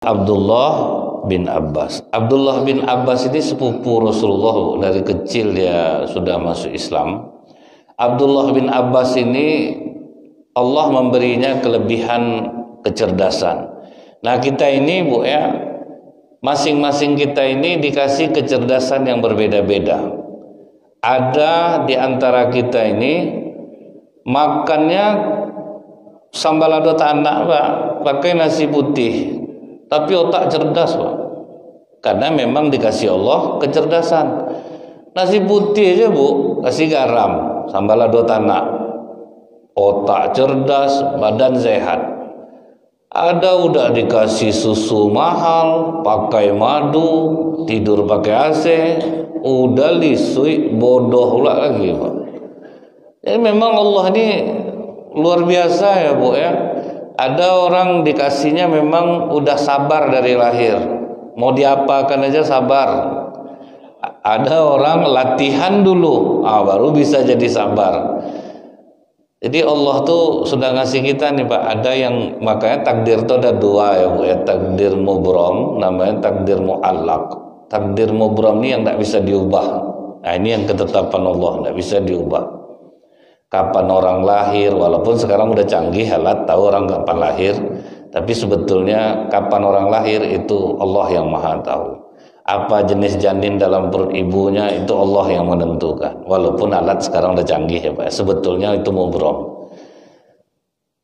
Abdullah bin Abbas. Abdullah bin Abbas ini sepupu Rasulullah, dari kecil dia sudah masuk Islam. Abdullah bin Abbas ini Allah memberinya kelebihan kecerdasan. Nah, kita ini Bu ya, masing-masing kita ini dikasih kecerdasan yang berbeda-beda. Ada di antara kita ini makannya sambal lado tanah Pak, pakai nasi putih, tapi otak cerdas Pak, karena memang dikasih Allah kecerdasan. Nasi putih aja Bu, kasih garam, sambal lado tanah, otak cerdas, badan sehat. Ada udah dikasih susu mahal, pakai madu, tidur pakai AC, udah lisui, bodoh pula lagi Pak. Jadi memang Allah ini luar biasa ya Bu ya. Ada orang dikasihnya memang udah sabar dari lahir, mau diapakan aja sabar. Ada orang latihan dulu, baru bisa jadi sabar. Jadi Allah tuh sudah ngasih kita nih Pak. Ada yang makanya takdir tuh ada dua ya Bu ya. Takdir mubrom, namanya takdir mu'allaq. Takdir mubrom ini yang tidak bisa diubah. Nah ini yang ketetapan Allah, tidak bisa diubah. Kapan orang lahir, walaupun sekarang udah canggih alat tahu orang kapan lahir, tapi sebetulnya kapan orang lahir itu Allah yang maha tahu. Apa jenis janin dalam perut ibunya itu Allah yang menentukan. Walaupun alat sekarang udah canggih ya Pak, sebetulnya itu mubrom.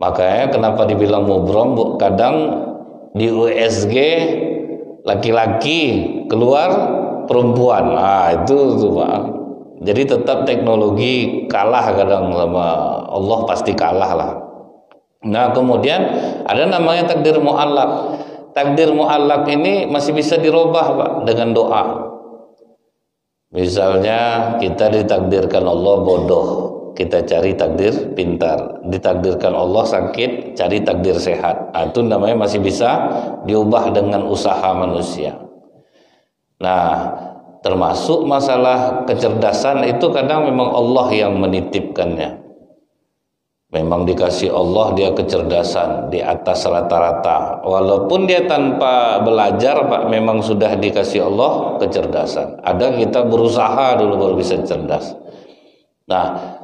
Makanya kenapa dibilang mubrom Bu? Kadang di USG laki-laki keluar perempuan, itu tuh Pak. Jadi tetap teknologi kalah kadang sama Allah, pasti kalah lah. Nah kemudian ada namanya takdir mu'allaq. Takdir mu'allaq ini masih bisa dirubah Pak dengan doa. Misalnya kita ditakdirkan Allah bodoh, kita cari takdir pintar. Ditakdirkan Allah sakit, cari takdir sehat. Itu namanya masih bisa diubah dengan usaha manusia. Nah termasuk masalah kecerdasan itu kadang memang Allah yang menitipkannya. Memang dikasih Allah dia kecerdasan di atas rata-rata. Walaupun dia tanpa belajar Pak, memang sudah dikasih Allah kecerdasan. Ada kita berusaha dulu baru bisa cerdas. Nah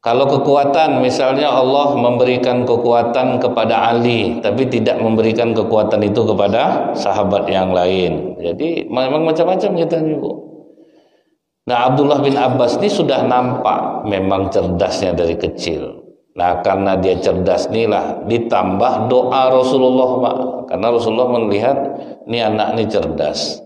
kalau kekuatan, misalnya Allah memberikan kekuatan kepada Ali, tapi tidak memberikan kekuatan itu kepada sahabat yang lain. Jadi memang macam-macam kita nih Bu. Nah Abdullah bin Abbas ini sudah nampak memang cerdasnya dari kecil. Nah karena dia cerdas inilah ditambah doa Rasulullah Pak. Karena Rasulullah melihat ini anak ini cerdas.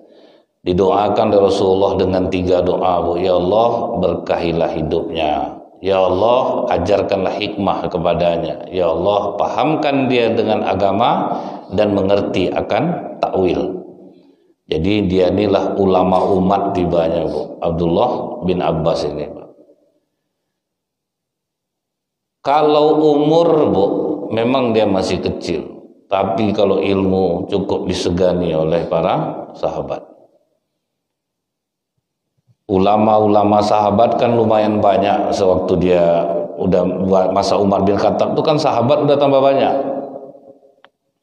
Didoakan oleh Rasulullah dengan 3 doa Bu. Ya Allah berkahilah hidupnya. Ya Allah ajarkanlah hikmah kepadanya. Ya Allah pahamkan dia dengan agama dan mengerti akan takwil. Jadi dia inilah ulama umat tibanya Bu, Abdullah bin Abbas ini Pak. Kalau umur Bu memang dia masih kecil, tapi kalau ilmu cukup disegani oleh para sahabat. Ulama-ulama sahabat kan lumayan banyak sewaktu dia udah masa Umar bin Khattab itu kan sahabat udah tambah banyak.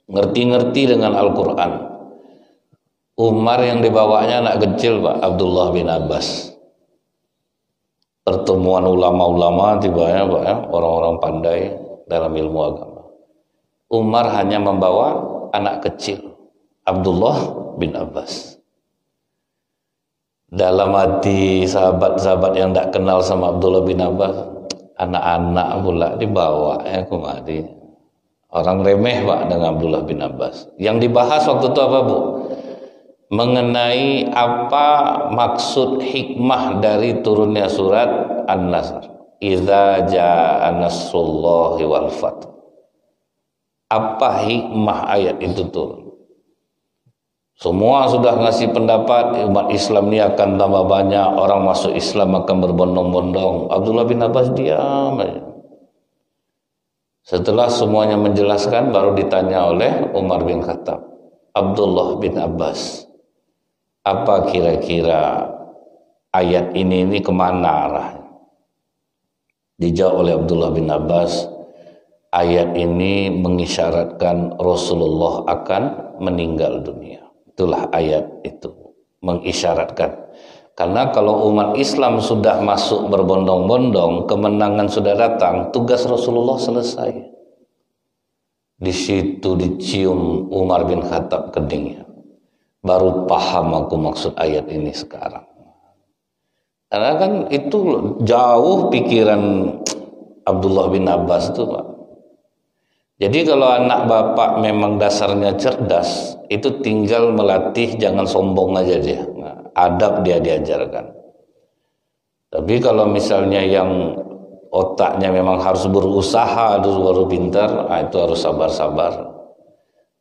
Ngerti-ngerti dengan Al-Quran. Umar yang dibawanya anak kecil Pak, Abdullah bin Abbas. Pertemuan ulama-ulama tibanya Pak ya, orang-orang pandai dalam ilmu agama. Umar hanya membawa anak kecil, Abdullah bin Abbas. Dalam hati sahabat-sahabat yang tidak kenal sama Abdullah bin Abbas, anak-anak pula dibawa ya kemari. Orang remeh Pak dengan Abdullah bin Abbas. Yang dibahas waktu itu apa Bu? Mengenai apa maksud hikmah dari turunnya surat An-Nasr. Idza jaa nasrullahi wal fath. Apa hikmah ayat itu turun? Semua sudah ngasih pendapat umat Islam ini akan tambah banyak, orang masuk Islam akan berbondong-bondong. Abdullah bin Abbas diam aja. Setelah semuanya menjelaskan baru ditanya oleh Umar bin Khattab, Abdullah bin Abbas, apa kira-kira ayat ini kemana arahnya? Dijawab oleh Abdullah bin Abbas, ayat ini mengisyaratkan Rasulullah akan meninggal dunia. Itulah ayat itu mengisyaratkan. Karena kalau umat Islam sudah masuk berbondong-bondong, kemenangan sudah datang, tugas Rasulullah selesai. Di situ dicium Umar bin Khattab keningnya. Baru paham aku maksud ayat ini sekarang. Karena kan itu jauh pikiran Abdullah bin Abbas itu, Pak. Jadi kalau anak bapak memang dasarnya cerdas, itu tinggal melatih, jangan sombong aja dia. Nah, adab dia diajarkan. Tapi kalau misalnya yang otaknya memang harus berusaha, harus baru pintar, nah itu harus sabar-sabar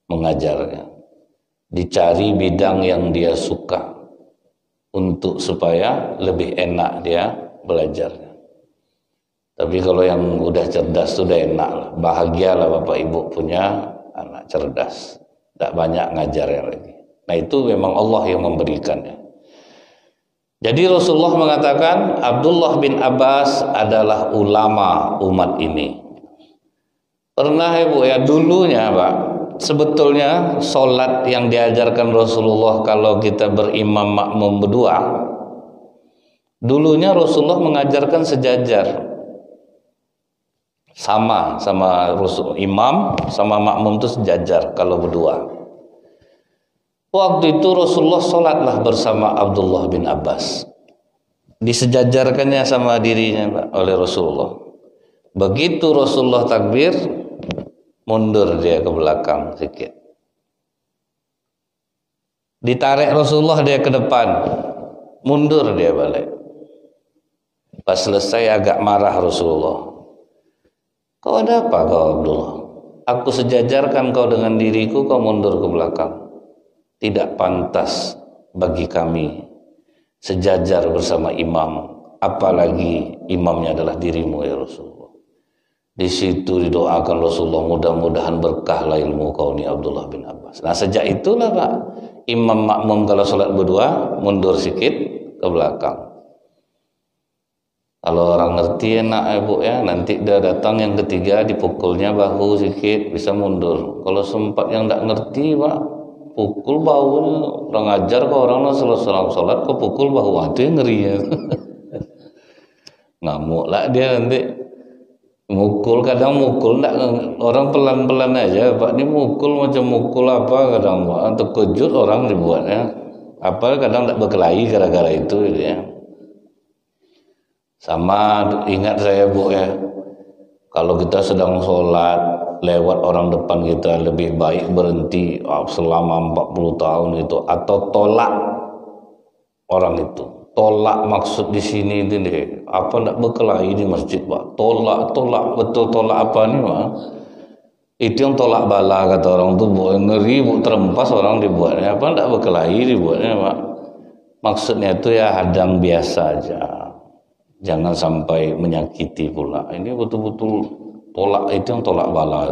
mengajarnya. Dicari bidang yang dia suka untuk supaya lebih enak dia belajarnya. Tapi kalau yang udah cerdas sudah enak lah, bahagialah bapak ibu punya anak cerdas, tidak banyak ngajarnya lagi. Nah itu memang Allah yang memberikannya. Jadi Rasulullah mengatakan Abdullah bin Abbas adalah ulama umat ini. Pernah ibu ya dulunya Pak, sebetulnya solat yang diajarkan Rasulullah kalau kita berimam makmum berdua, dulunya Rasulullah mengajarkan sejajar. Sama Rasul, imam sama makmum itu sejajar kalau berdua. Waktu itu Rasulullah sholatlah bersama Abdullah bin Abbas. Disejajarkannya sama dirinya Pak, oleh Rasulullah. Begitu Rasulullah takbir, mundur dia ke belakang sedikit. Ditarik Rasulullah dia ke depan, mundur dia balik. Pas selesai agak marah Rasulullah. Kau ada apa kau Abdullah? Aku sejajarkan kau dengan diriku, kau mundur ke belakang. Tidak pantas bagi kami sejajar bersama imam, apalagi imamnya adalah dirimu ya Rasulullah. Di situ didoakan Rasulullah, mudah-mudahan berkahlah ilmu kau ni Abdullah bin Abbas. Nah sejak itulah Pak, imam makmum kalau sholat berdua mundur sedikit ke belakang. Kalau orang ngerti enak ibu ya, nanti dia datang yang ketiga dipukulnya bahu sedikit bisa mundur. Kalau sempat yang tidak ngerti Pak, pukul bahu, orang ajar ke orang selesai sholat kok pukul bahu, itu yang ngeri ya. Ngamuk lah dia nanti. Mukul kadang mukul enggak, orang pelan-pelan aja Pak, ini mukul macam mukul apa kadang Pak, terkejut orang dibuatnya. Apa kadang tidak berkelahi gara-gara itu gitu ya. Sama ingat saya Bu ya, kalau kita sedang sholat lewat orang depan kita, lebih baik berhenti selama 40 tahun itu, atau tolak orang itu. Tolak maksud di sini itu deh, apa ndak berkelahi di masjid Pak? Tolak betul, tolak apa nih Pak? Itu yang tolak bala kata orang tuh Bu, ngeri Bu, terempas orang dibuatnya, apa ndak berkelahi dibuatnya Pak? Maksudnya itu ya hadang biasa aja. Jangan sampai menyakiti pula. Ini betul-betul tolak, itu yang tolak bala.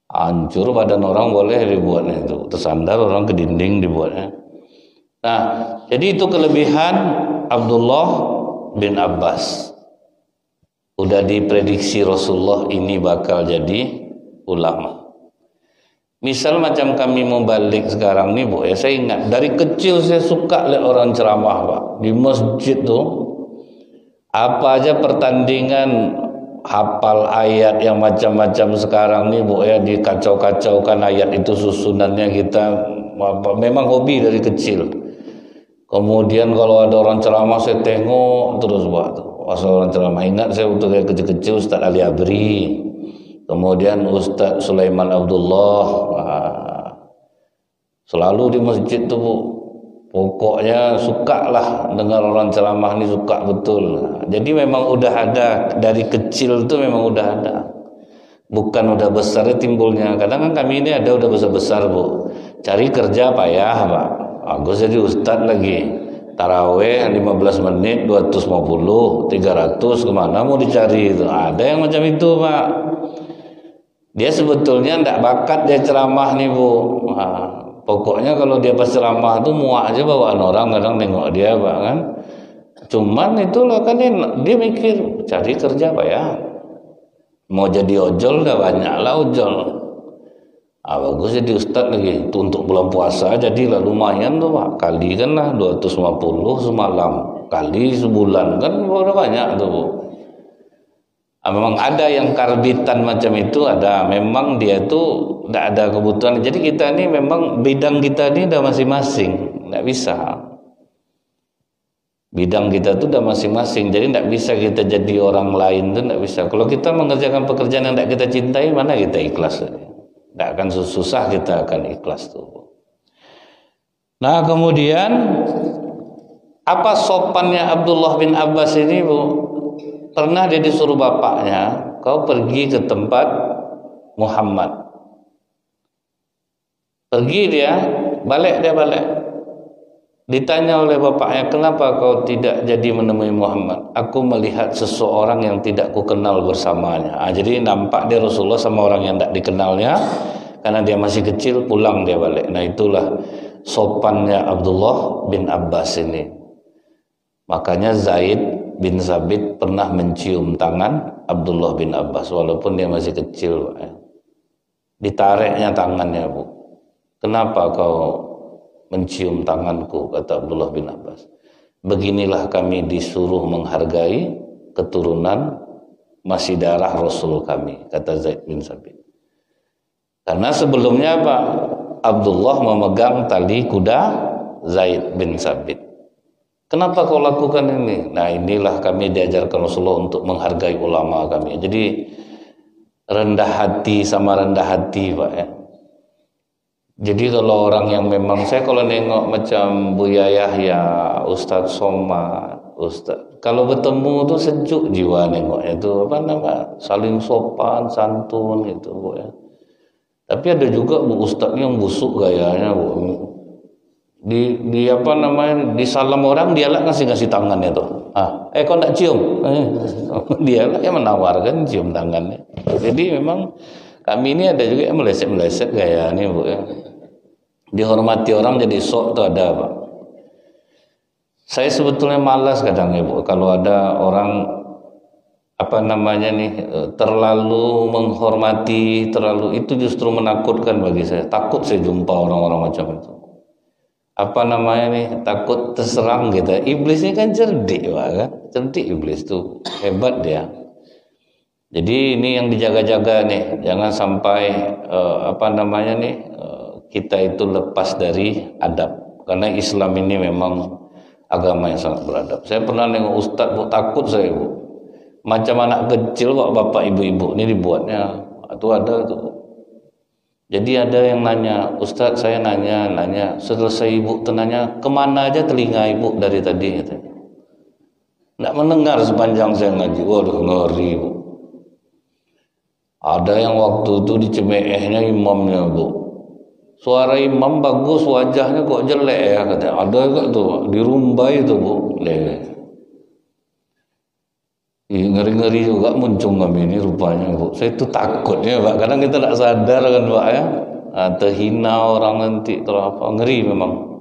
Hancur badan orang boleh dibuatnya itu. Tersandar orang ke dinding dibuatnya. Nah, jadi itu kelebihan Abdullah bin Abbas. Udah diprediksi Rasulullah ini bakal jadi ulama. Misal macam kami mau balik sekarang nih Bu, ya saya ingat dari kecil saya suka lihat orang ceramah Pak. Di masjid tuh apa aja pertandingan hafal ayat yang macam-macam sekarang nih Bu ya, dikacau-kacaukan ayat itu susunannya kita memang hobi dari kecil. Kemudian kalau ada orang ceramah saya tengok terus Pak. Asal orang ceramah, ingat saya waktu saya kecil-kecil Ustaz Ali Abri, kemudian Ustaz Sulaiman Abdullah, selalu di masjid tuh Bu. Pokoknya suka lah dengar orang ceramah ini, suka betul. Jadi memang udah ada dari kecil tuh, memang udah ada. Bukan udah besar timbulnya. Kadang kan kami ini ada udah besar-besar Bu, cari kerja payah Pak. Agus jadi ustad lagi. Taraweh 15 menit 250, 300 kemana mau dicari itu. Ada yang macam itu Pak. Dia sebetulnya tidak bakat dia ceramah nih Bu. Pokoknya kalau dia pas ceramah tuh muak aja bawaan orang, kadang nengok dia Pak kan. Cuman itulah kan dia mikir cari kerja Pak ya. Mau jadi ojol dah banyak lah ojol. Bagus jadi ustad lagi. Itu untuk bulan puasa jadilah lumayan tuh Pak. Kali kan lah 250 semalam. Kali sebulan kan udah banyak tuh Bu. Memang ada yang karbitan macam itu ada. Memang dia tuh tidak ada kebutuhan. Jadi kita ini memang bidang kita ini udah masing-masing. Tidak bisa. Bidang kita tuh udah masing-masing. Jadi tidak bisa kita jadi orang lain tuh tidak bisa. Kalau kita mengerjakan pekerjaan yang tidak kita cintai, mana kita ikhlas? Tidak akan susah kita akan ikhlas tuh. Nah kemudian apa sopannya Abdullah bin Abbas ini Bu? Pernah dia disuruh bapaknya, kau pergi ke tempat Muhammad. Pergi dia balik. Ditanya oleh bapaknya, kenapa kau tidak jadi menemui Muhammad? Aku melihat seseorang yang tidak ku kenal bersamanya. Jadi nampak dia Rasulullah sama orang yang tidak dikenalnya. Karena dia masih kecil, pulang dia balik. Nah itulah sopannya Abdullah bin Abbas ini. Makanya Zaid bin Sabit pernah mencium tangan Abdullah bin Abbas walaupun dia masih kecil. Ditariknya tangannya Bu. Kenapa kau mencium tanganku, kata Abdullah bin Abbas. Beginilah kami disuruh menghargai keturunan masih darah Rasul kami, kata Zaid bin Sabit. Karena sebelumnya apa? Abdullah memegang tali kuda Zaid bin Sabit. Kenapa kau lakukan ini? Nah inilah kami diajarkan Rasulullah untuk menghargai ulama kami. Jadi rendah hati sama rendah hati Pak ya. Jadi kalau orang yang memang, saya kalau nengok macam Buya Yahya, Ustadz Somad, kalau bertemu tuh sejuk jiwa nengoknya itu apa nama, saling sopan, santun gitu Bu ya. Tapi ada juga Bu Ustadz yang busuk gayanya Bu. Di apa namanya, di salam orang dia lah ngasih tangannya tuh. Kau nak cium? Dia lah yang menawarkan cium tangannya. Jadi memang kami ini ada juga yang meleset gayanya Bu ya. Dihormati orang jadi sok tuh ada Pak. Saya sebetulnya malas kadang ya Bu, kalau ada orang apa namanya nih terlalu menghormati, terlalu, itu justru menakutkan bagi saya. Takut saya jumpa orang-orang macam itu. Apa namanya nih, takut terserang gitu. Iblis ini kan cerdik Pak kan, cerdik iblis tuh, hebat dia. Jadi ini yang dijaga-jaga nih, jangan sampai apa namanya nih kita itu lepas dari adab. Karena Islam ini memang agama yang sangat beradab. Saya pernah nengok ustadz Bu, takut saya Bu. Macam anak kecil kok bapak ibu-ibu ini dibuatnya. Itu ada tuh. Jadi ada yang nanya, Ustadz saya nanya, selesai ibu tanya, kemana aja telinga ibu dari tadi? Tidak mendengar sepanjang saya ngaji. Waduh ngeri Bu. Ada yang waktu itu dicemeehnya imamnya Bu. Suara imam bagus, wajahnya kok jelek ya katanya. Ada juga tuh dirumbai itu Bu. Ngeri-ngeri juga muncul kami ini rupanya Bu. Saya itu takutnya Pak, kadang kita tidak sadar kan Pak ya, terhina orang nanti terus apa, ngeri memang.